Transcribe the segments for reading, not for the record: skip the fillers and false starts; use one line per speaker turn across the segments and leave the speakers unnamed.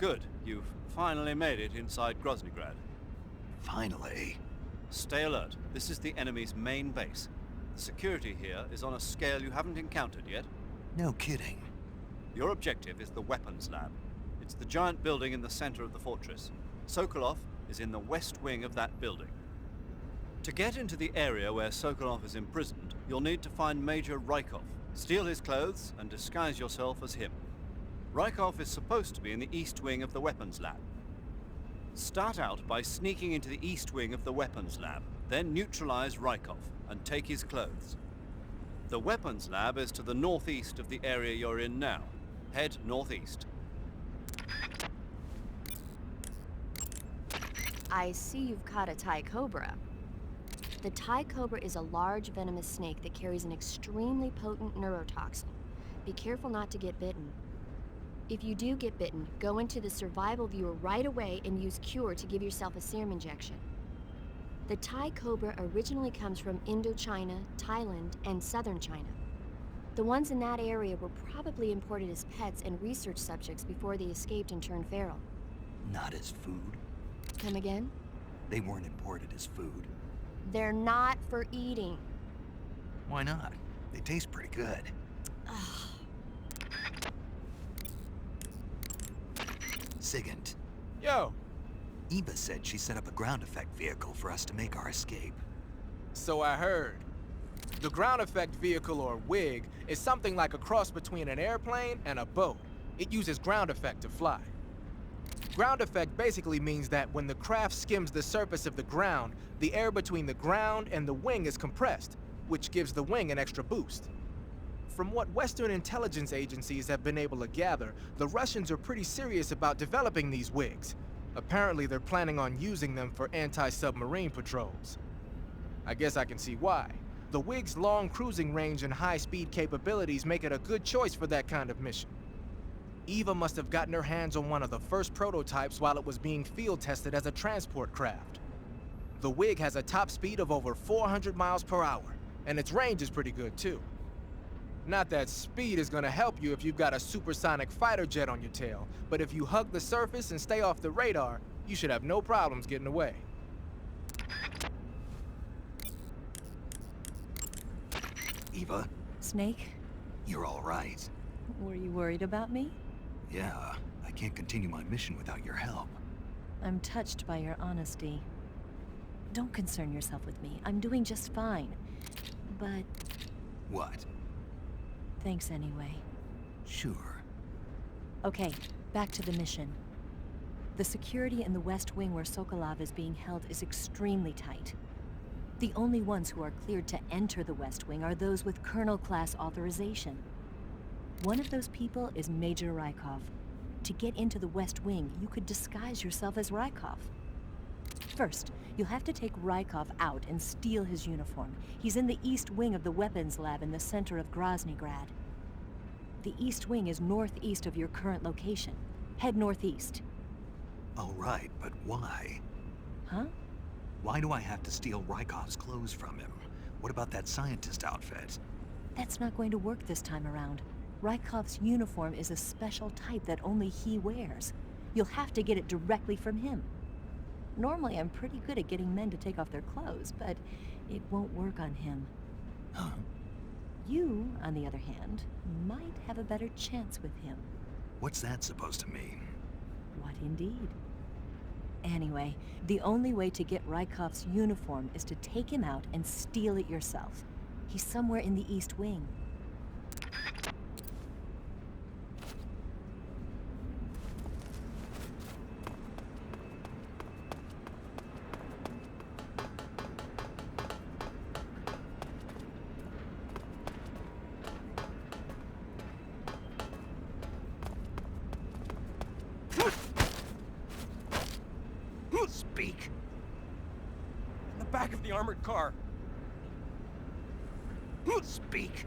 Good. You've finally made it inside Groznygrad.
Finally.
Stay alert. This is the enemy's main base. The security here is on a scale you haven't encountered yet.
No kidding.
Your objective is the weapons lab. It's the giant building in the center of the fortress. Sokolov is in the west wing of that building. To get into the area where Sokolov is imprisoned, you'll need to find Major Rykov, steal his clothes, and disguise yourself as him. Rykov is supposed to be in the east wing of the weapons lab. Start out by sneaking into the east wing of the weapons lab, then neutralize Rykov and take his clothes. The weapons lab is to the northeast of the area you're in now. Head northeast.
I see you've caught a Thai cobra. The Thai cobra is a large venomous snake that carries an extremely potent neurotoxin. Be careful not to get bitten. If you do get bitten, go into the survival viewer right away and use Cure to give yourself a serum injection. The Thai cobra originally comes from Indochina, Thailand, and southern China. The ones in that area were probably imported as pets and research subjects before they escaped and turned feral.
Not as food.
Come again?
They weren't imported as food.
They're not for eating.
Why not? They taste pretty good. Sigint.
Yo,
Eva said she set up a ground effect vehicle for us to make our escape.
so I heard. The ground effect vehicle, or WIG, is something like a cross between an airplane and a boat. It uses ground effect to fly. Ground effect basically means that when the craft skims the surface of the ground, the air between the ground and the wing is compressed, which gives the wing an extra boost. From what Western intelligence agencies have been able to gather, the Russians are pretty serious about developing these WIGs. Apparently, they're planning on using them for anti-submarine patrols. I guess I can see why. The WIG's long cruising range and high-speed capabilities make it a good choice for that kind of mission. Eva must have gotten her hands on one of the first prototypes while it was being field tested as a transport craft. The WIG has a top speed of over 400 miles per hour, and its range is pretty good too. Not that speed is gonna help you if you've got a supersonic fighter jet on your tail, but if you hug the surface and stay off the radar, you should have no problems getting away.
Eva,
Snake,
you're all right.
were you worried about me?
Yeah, I can't continue my mission without your help.
I'm touched by your honesty. Don't concern yourself with me. I'm doing just fine. But
What?
thanks anyway.
Sure.
Okay, back to the mission. The security in the West Wing where Sokolov is being held is extremely tight. The only ones who are cleared to enter the West Wing are those with Colonel-class authorization. One of those people is Major Rykov. To get into the West Wing, you could disguise yourself as Rykov. First, you'll have to take Rykov out and steal his uniform. He's in the East Wing of the weapons lab in the center of Groznygrad. The East Wing is northeast of your current location. Head northeast.
All right, but why?
Huh?
Why do I have to steal Rykov's clothes from him? What about that scientist outfit?
That's not going to work this time around. Rykov's uniform is a special type that only he wears. You'll have to get it directly from him. Normally, I'm pretty good at getting men to take off their clothes, but it won't work on him.
Huh?
You, on the other hand, might have a better chance with him.
What's that supposed to mean?
What indeed? Anyway, the only way to get Rykov's uniform is to take him out and steal it yourself. He's somewhere in the East Wing.
Speak.
In the back of the armored car.
Speak.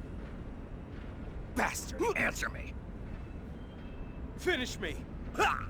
Bastard!
Answer me.
Finish me!
Ha!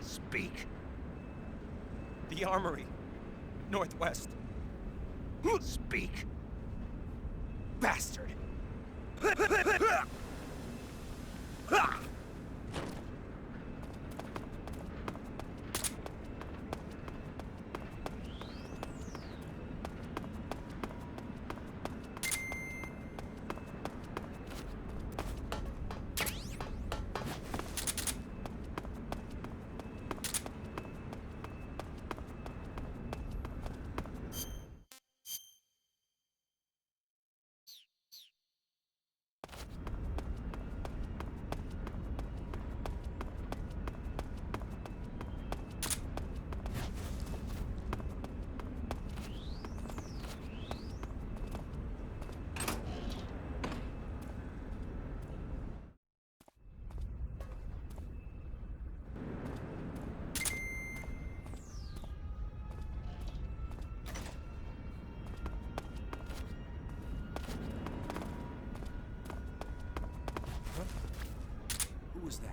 Speak.
The armory. Northwest.
Speak.
Bastard! Who was that?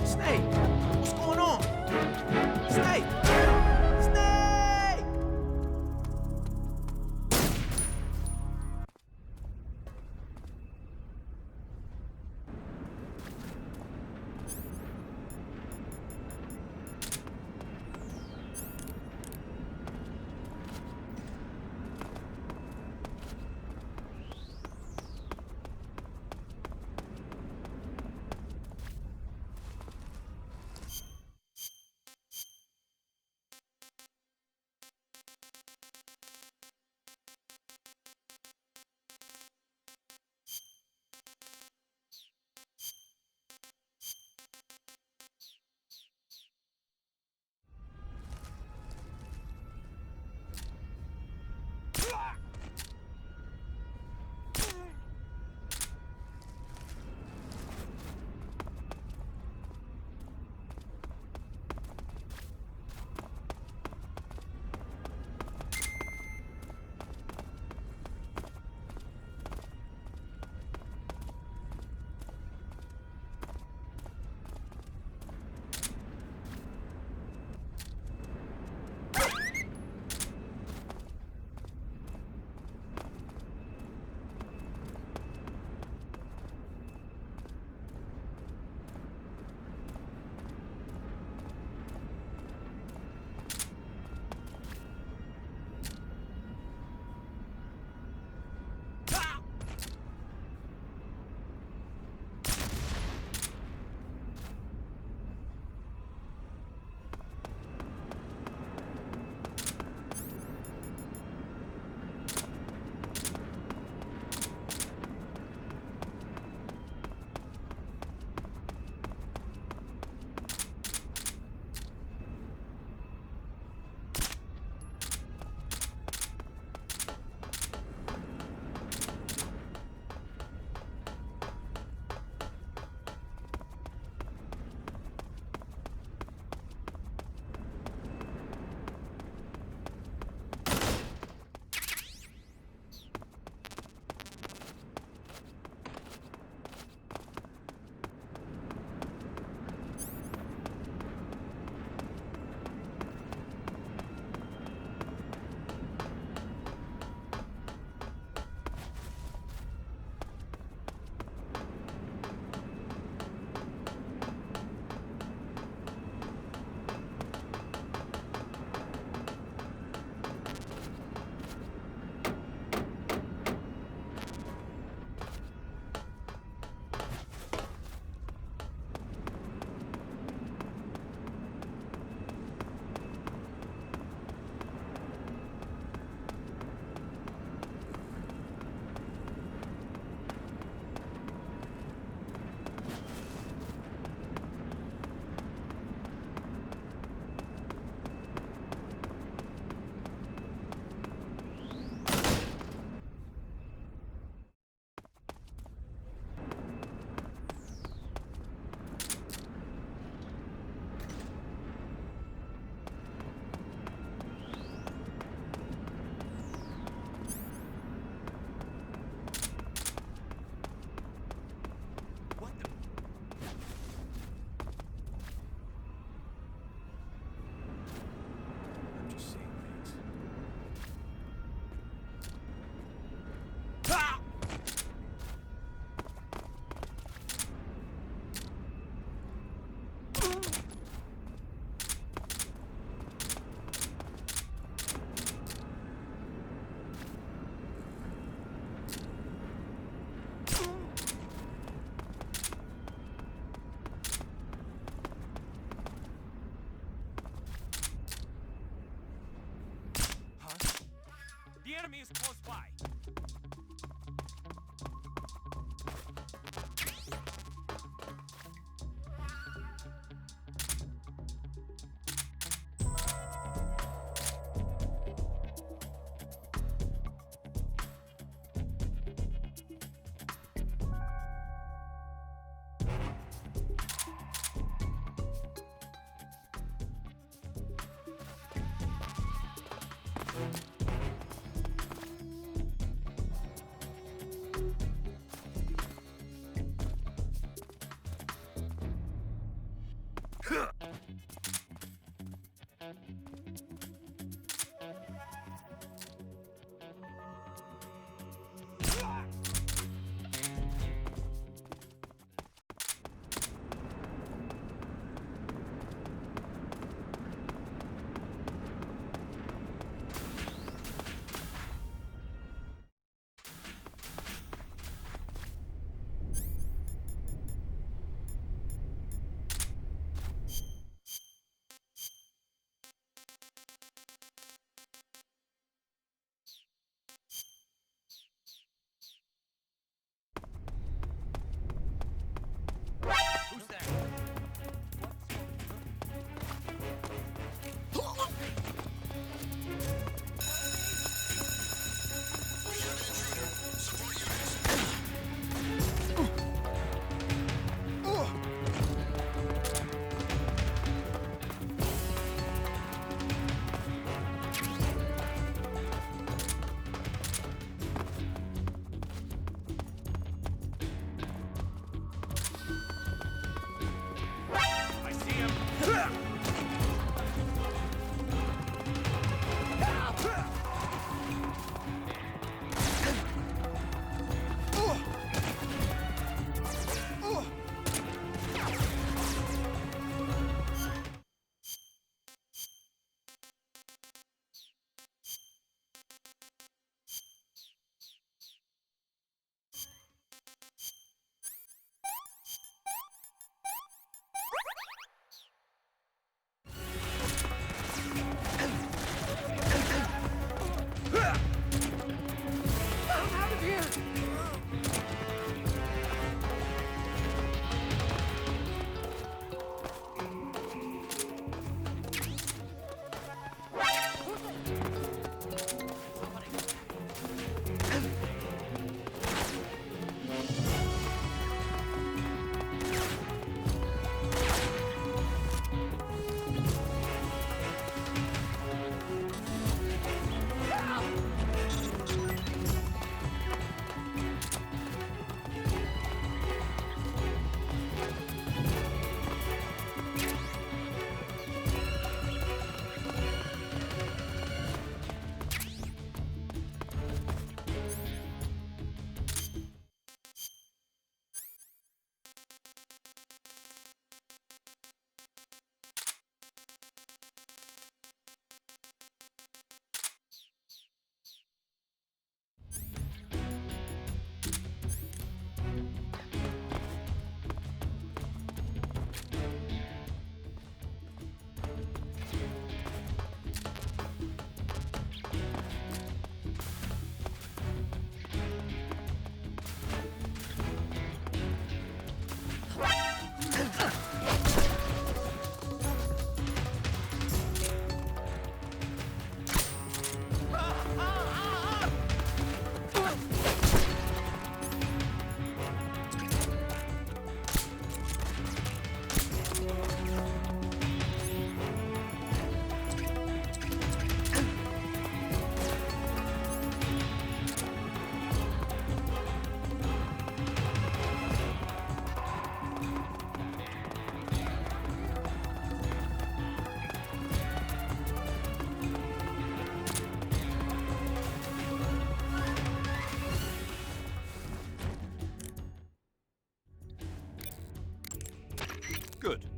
Snake! What's going on? Snake! Snake!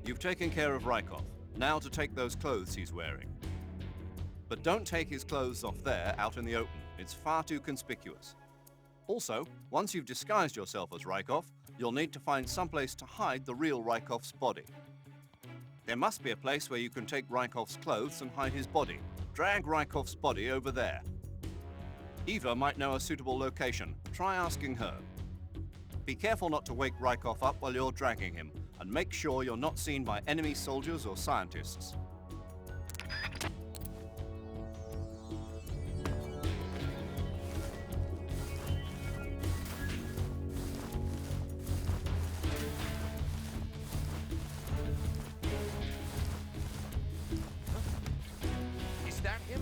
You've taken care of Rykov. Now to take those clothes he's wearing. But don't take his clothes off there, out in the open. It's far too conspicuous. Also, once you've disguised yourself as Rykov, you'll need to find someplace to hide the real Rykov's body. There must be a place where you can take Rykov's clothes and hide his body. Drag Rykov's body over there. Eva might know a suitable location. Try asking her. Be careful not to wake Rykov up while you're dragging him, and make sure you're not seen by enemy soldiers or scientists.
Is that him?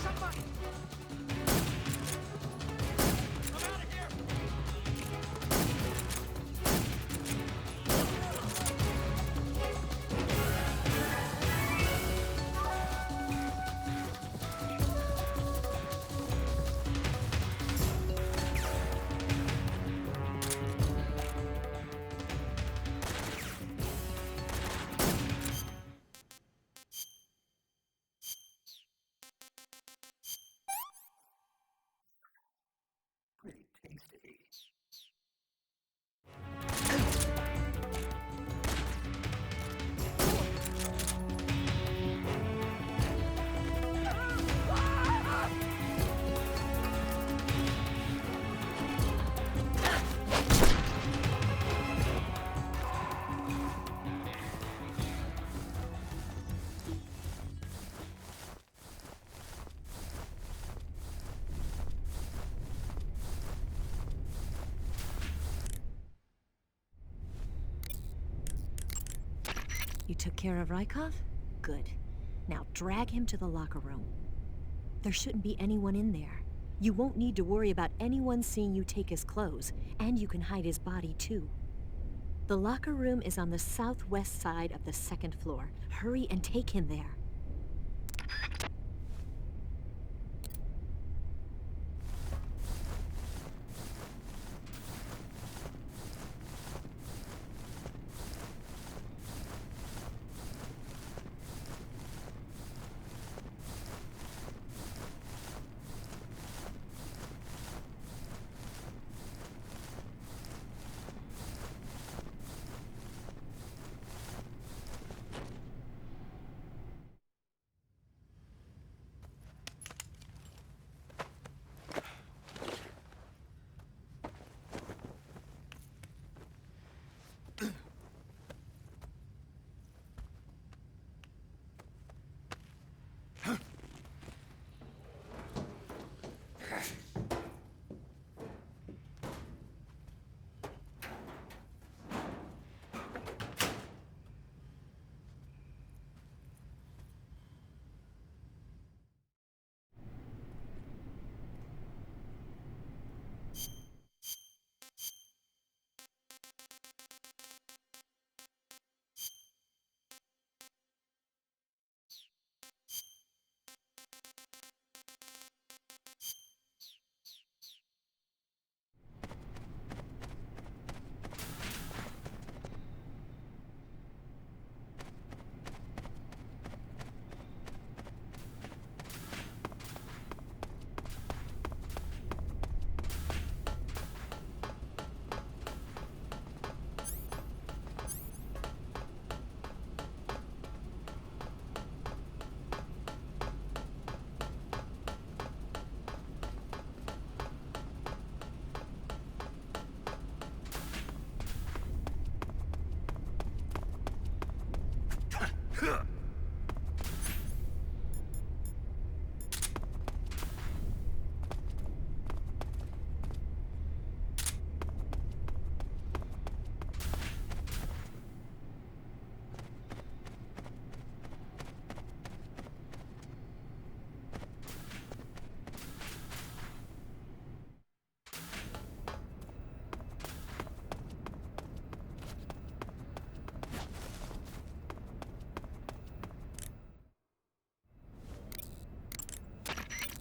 Somebody! I'm out of here!
You took care of Rykov? Good. Now drag him to the locker room. There shouldn't be anyone in there. You won't need to worry about anyone seeing you take his clothes, and you can hide his body too. The locker room is on the southwest side of the second floor. Hurry and take him there.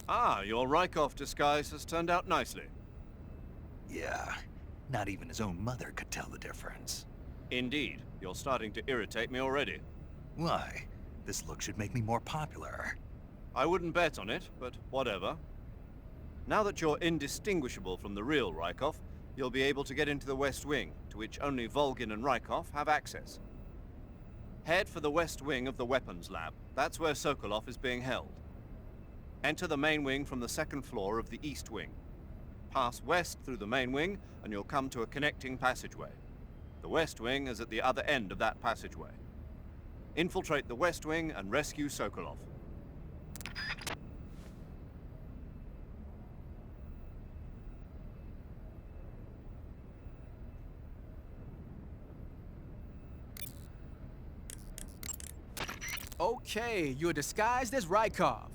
Ah, your Rykov disguise has turned out nicely.
Yeah. Not even his own mother could tell the difference.
Indeed, you're starting to irritate me already.
Why? This look should make me more popular.
I wouldn't bet on it, but whatever. Now that you're indistinguishable from the real Rykov, you'll be able to get into the West Wing, to which only Volgin and Rykov have access. Head for the West Wing of the Weapons Lab. That's where Sokolov is being held. Enter the main wing from the second floor of the East Wing. Pass west through the main wing, and you'll come to a connecting passageway. The West Wing is at the other end of that passageway. Infiltrate the West Wing and rescue Sokolov.
Okay, you're disguised as Rykov.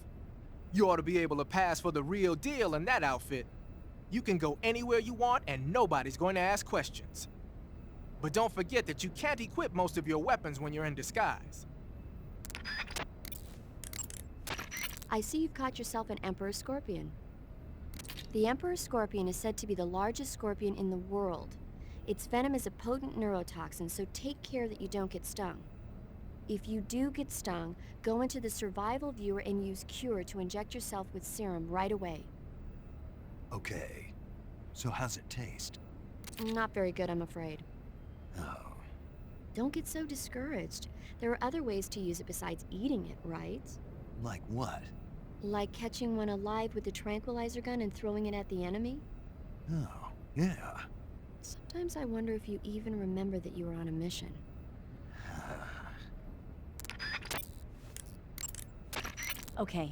You ought to be able to pass for the real deal in that outfit. You can go anywhere you want and nobody's going to ask questions. But don't forget that you can't equip most of your weapons when you're in disguise.
I see you've caught yourself an Emperor Scorpion. The Emperor Scorpion is said to be the largest scorpion in the world. Its venom is a potent neurotoxin, so take care that you don't get stung. If you do get stung, go into the survival viewer and use Cure to inject yourself with serum right away.
Okay. So how's it taste?
Not very good, I'm afraid.
Oh.
Don't get so discouraged. There are other ways to use it besides eating it, right?
Like what?
Like catching one alive with the tranquilizer gun and throwing it at the enemy?
Oh, yeah.
Sometimes I wonder if you even remember that you were on a mission.
Okay,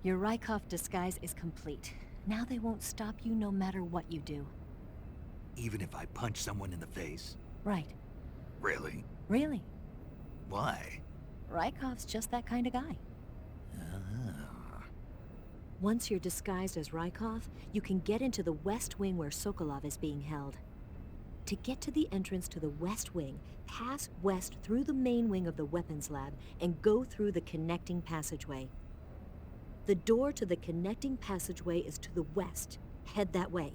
your Rykov disguise is complete. Now they won't stop you no matter what you do.
Even if I punch someone in the face?
Right.
Really?
Really.
Why?
Rykov's just that kind of guy.
Ah.
Once you're disguised as Rykov, you can get into the West Wing where Sokolov is being held. To get to the entrance to the West Wing, pass west through the main wing of the weapons lab and go through the connecting passageway. The door to the connecting passageway is to the west. Head that way.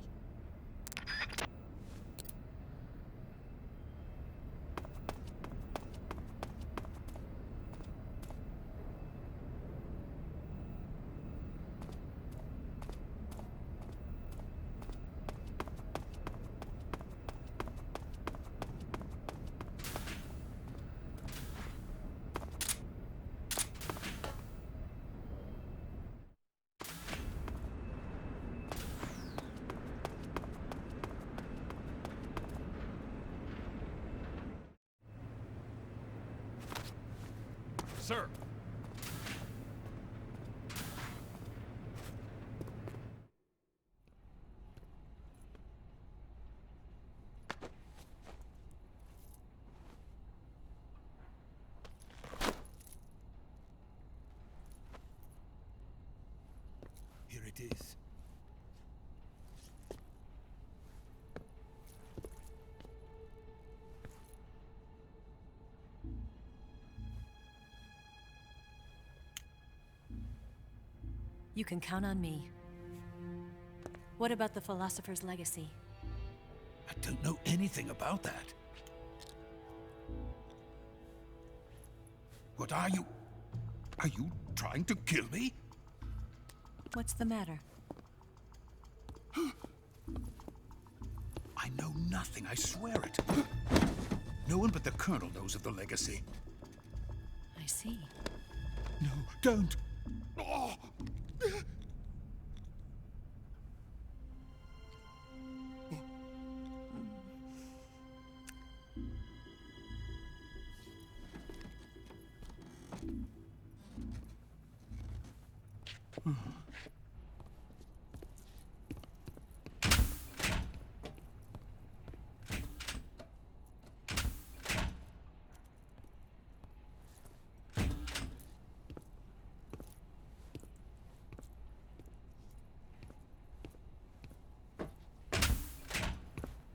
Sir!
Here it is.
You can count on me. What about the Philosopher's Legacy?
I don't know anything about that. What are you? Are you trying to kill me?
What's the matter?
I know nothing, I swear it. No one but the Colonel knows of the legacy.
I see.
No, don't! Oh.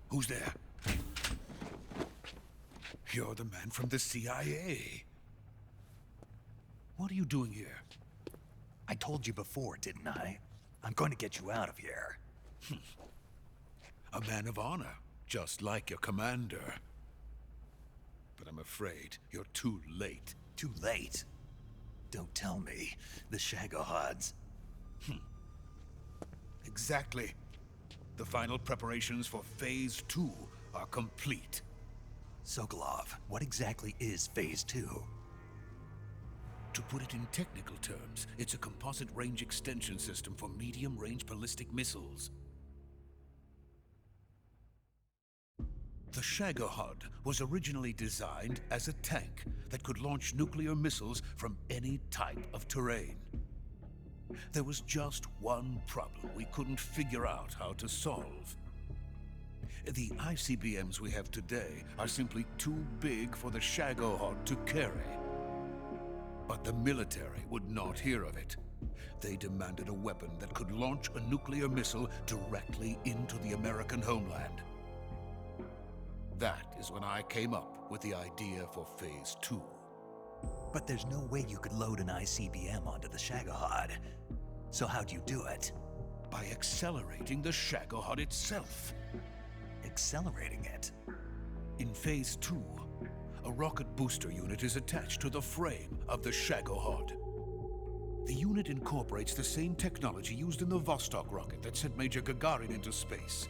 Who's there? You're the man from the CIA. What are you doing here?
I told you before, didn't I? I'm going to get you out of here.
A man of honor, just like your commander. But I'm afraid you're too late.
Too late? Don't tell me. The Shagohods.
Exactly. The final preparations for Phase 2 are complete.
Sokolov, what exactly is Phase 2?
To put it in technical terms, it's a composite range extension system for medium-range ballistic missiles. The Shagohod was originally designed as a tank that could launch nuclear missiles from any type of terrain. There was just one problem we couldn't figure out how to solve. The ICBMs we have today are simply too big for the Shagohod to carry. But the military would not hear of it. They demanded a weapon that could launch a nuclear missile directly into the American homeland. That is when I came up with the idea for Phase 2.
But there's no way you could load an ICBM onto the Shagohod. So how'd you do it?
By accelerating the Shagohod itself.
Accelerating it?
In Phase 2, a rocket booster unit is attached to the frame of the Shagohod. The unit incorporates the same technology used in the Vostok rocket that sent Major Gagarin into space.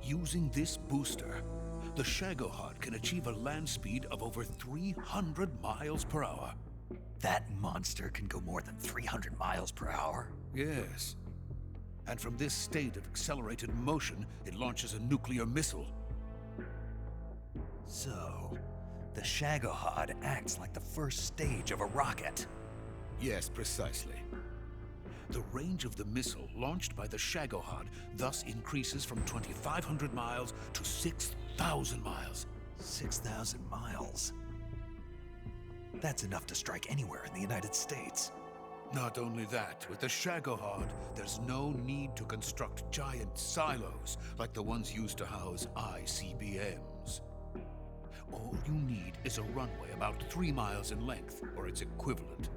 Using this booster, the Shagohod can achieve a land speed of over 300 miles per hour.
That monster can go more than 300 miles per hour?
Yes. And from this state of accelerated motion, it launches a nuclear missile.
So, the Shagohod acts like the first stage of a rocket.
Yes, precisely. The range of the missile launched by the Shagohod thus increases from 2,500 miles to 6,000 miles.
6,000 miles? That's enough to strike anywhere in the United States.
Not only that, with the Shagohod, there's no need to construct giant silos like the ones used to house ICBMs. All you need is a runway about 3 miles in length, or its equivalent.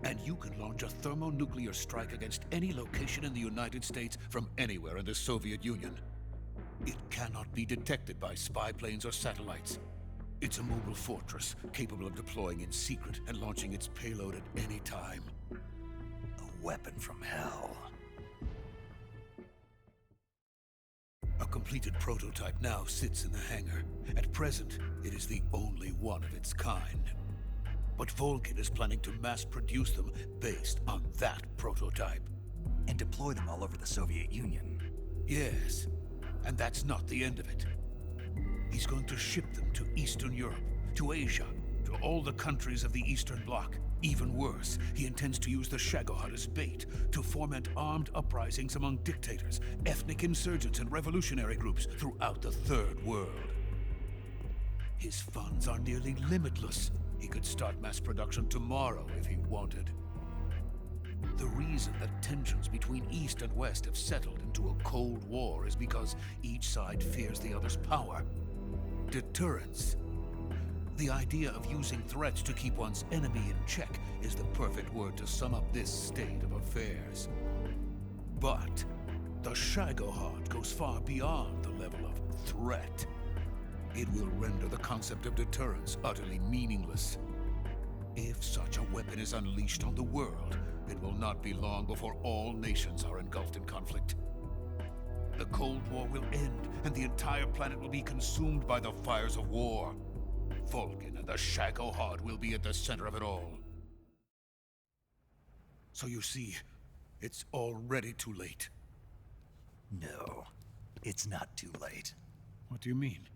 And you can launch a thermonuclear strike against any location in the United States from anywhere in the Soviet Union. It cannot be detected by spy planes or satellites. It's a mobile fortress, capable of deploying in secret and launching its payload at any time.
A weapon from hell.
A completed prototype now sits in the hangar. At present, it is the only one of its kind. But Volgin is planning to mass-produce them based on that prototype.
And deploy them all over the Soviet Union.
Yes, and that's not the end of it. He's going to ship them to Eastern Europe, to Asia, to all the countries of the Eastern Bloc. Even worse, he intends to use the Shagohod as bait to foment armed uprisings among dictators, ethnic insurgents, and revolutionary groups throughout the Third World. His funds are nearly limitless. He could start mass production tomorrow if he wanted. The reason that tensions between East and West have settled into a Cold War is because each side fears the other's power. Deterrence. The idea of using threats to keep one's enemy in check is the perfect word to sum up this state of affairs. But the Shagohod goes far beyond the level of threat. It will render the concept of deterrence utterly meaningless. If such a weapon is unleashed on the world, it will not be long before all nations are engulfed in conflict. The Cold War will end, and the entire planet will be consumed by the fires of war. Volgin and the Shagohod will be at the center of it all. So you see, it's already too late.
No, it's not too late.
What do you mean?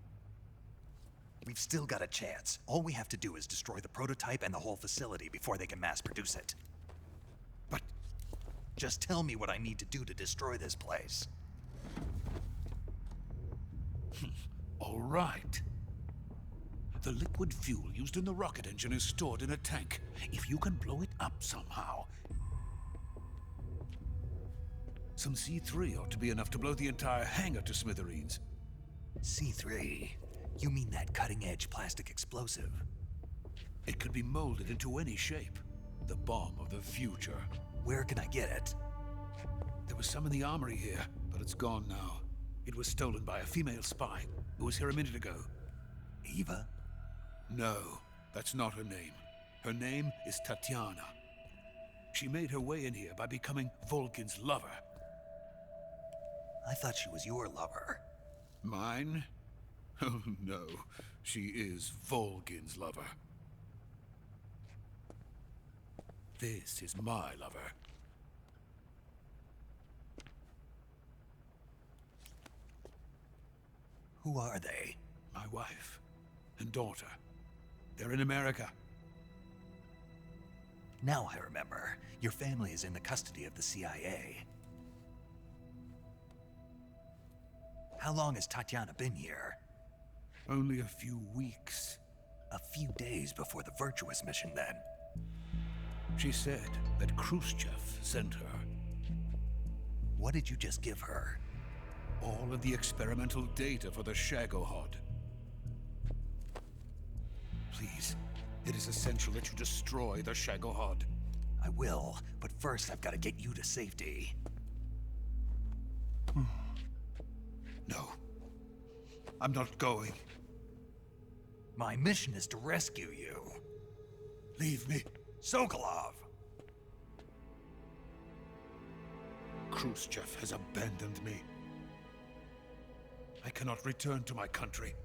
We've still got a chance. All we have to do is destroy the prototype and the whole facility before they can mass produce it.
But
just tell me what I need to do to destroy this place.
all right. The liquid fuel used in the rocket engine is stored in a tank. If you can blow it up somehow, some C3 ought to be enough to blow the entire hangar to smithereens.
C3? You mean that cutting-edge plastic explosive?
It could be molded into any shape. The bomb of the future.
Where can I get it?
There was some in the armory here, but it's gone now. It was stolen by a female spy who was here a minute ago.
Eva?
No, that's not her name. Her name is Tatiana. She made her way in here by becoming Volkin's lover.
I thought she was your lover.
Mine? Oh no, she is Volkin's lover. This is my lover.
Who are they?
My wife and daughter. They're in America.
Now I remember. Your family is in the custody of the CIA. How long has Tatiana been here?
Only a few weeks.
A few days before the Virtuous mission, then.
She said that Khrushchev sent her.
What did you just give her?
All of the experimental data for the Shagohod. Please, it is essential that you destroy the Shagohod.
I will, but first I've got to get you to safety.
No. I'm not going.
My mission is to rescue you.
Leave me.
Sokolov!
Khrushchev has abandoned me. I cannot return to my country.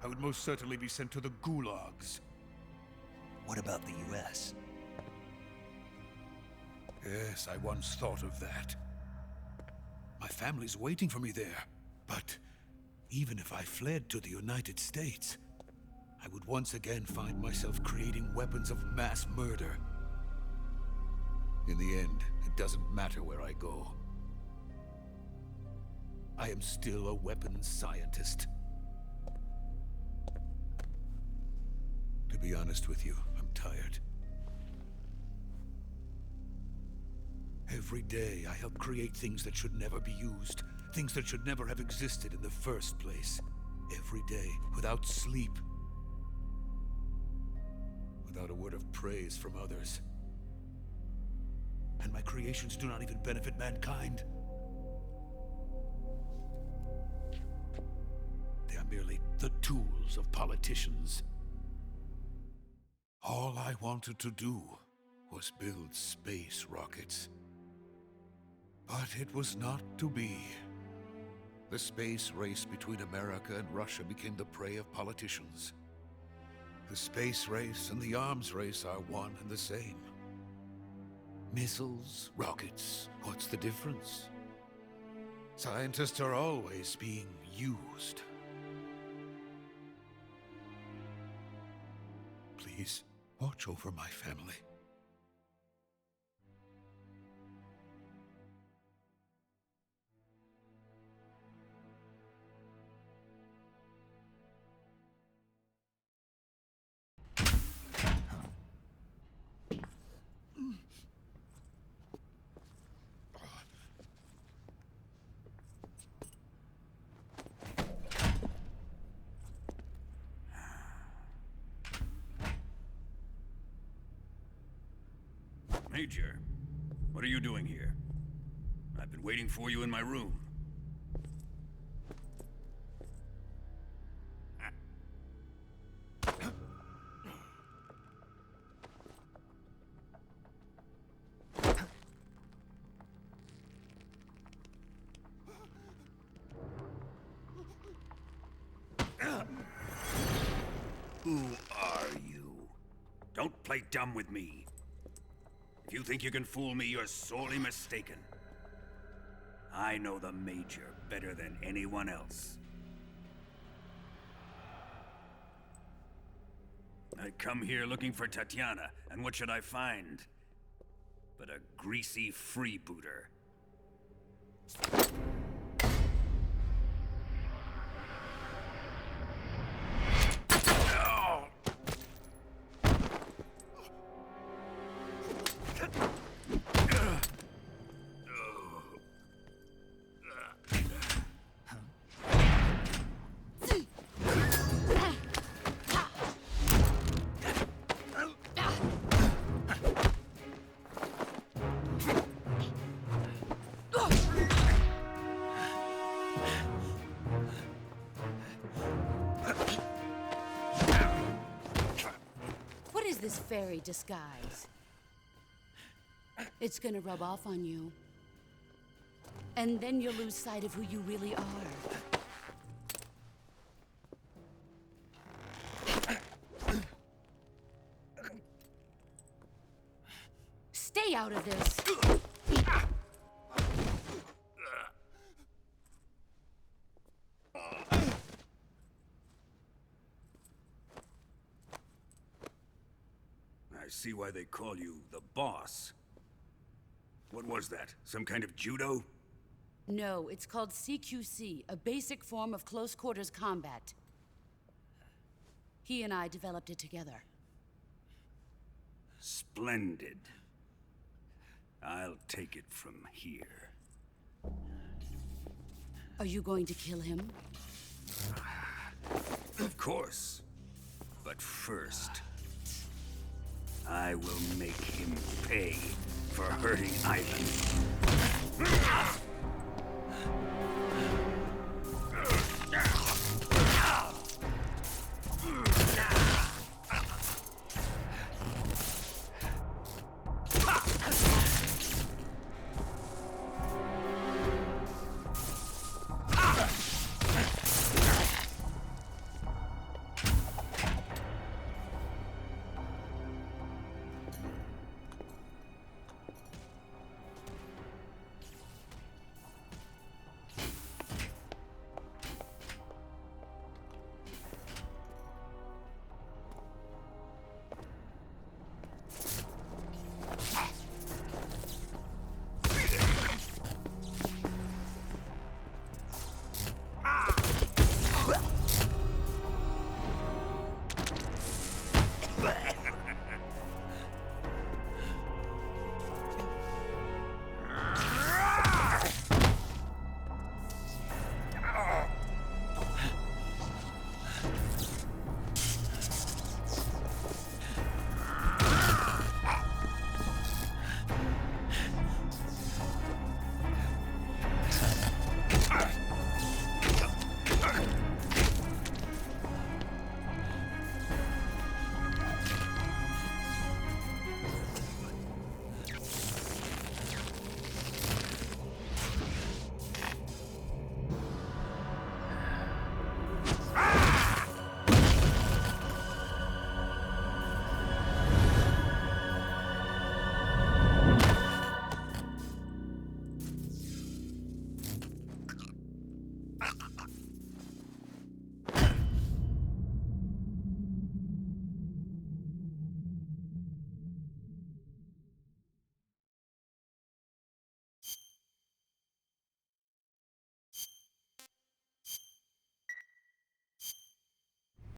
I would most certainly be sent to the gulags.
What about the US?
Yes, I once thought of that. My family's waiting for me there. But even if I fled to the United States, I would once again find myself creating weapons of mass murder. In the end, it doesn't matter where I go. I am still a weapons scientist. To be honest with you, I'm tired. Every day, I help create things that should never be used. Things that should never have existed in the first place. Every day, without sleep. Without a word of praise from others. And my creations do not even benefit mankind. They are merely the tools of politicians. All I wanted to do was build space rockets. But it was not to be. The space race between America and Russia became the prey of politicians. The space race and the arms race are one and the same. Missiles, rockets, what's the difference? Scientists are always being used. Please, watch over my family.
Major, what are you doing here? I've been waiting for you in my room. Who are you? Don't play dumb with me. If you think you can fool me, you're sorely mistaken. I know the Major better than anyone else. I come here looking for Tatiana, and what should I find? But a greasy freebooter.
this fairy disguise. It's gonna rub off on you. And then you'll lose sight of who you really are. Stay out of this!
I see why they call you the boss. What was that? Some kind of judo?
No, it's called CQC, a basic form of close-quarters combat. He and I developed it together.
Splendid. I'll take it from here.
Are you going to kill him?
Of course. But first, I will make him pay for hurting Ivan.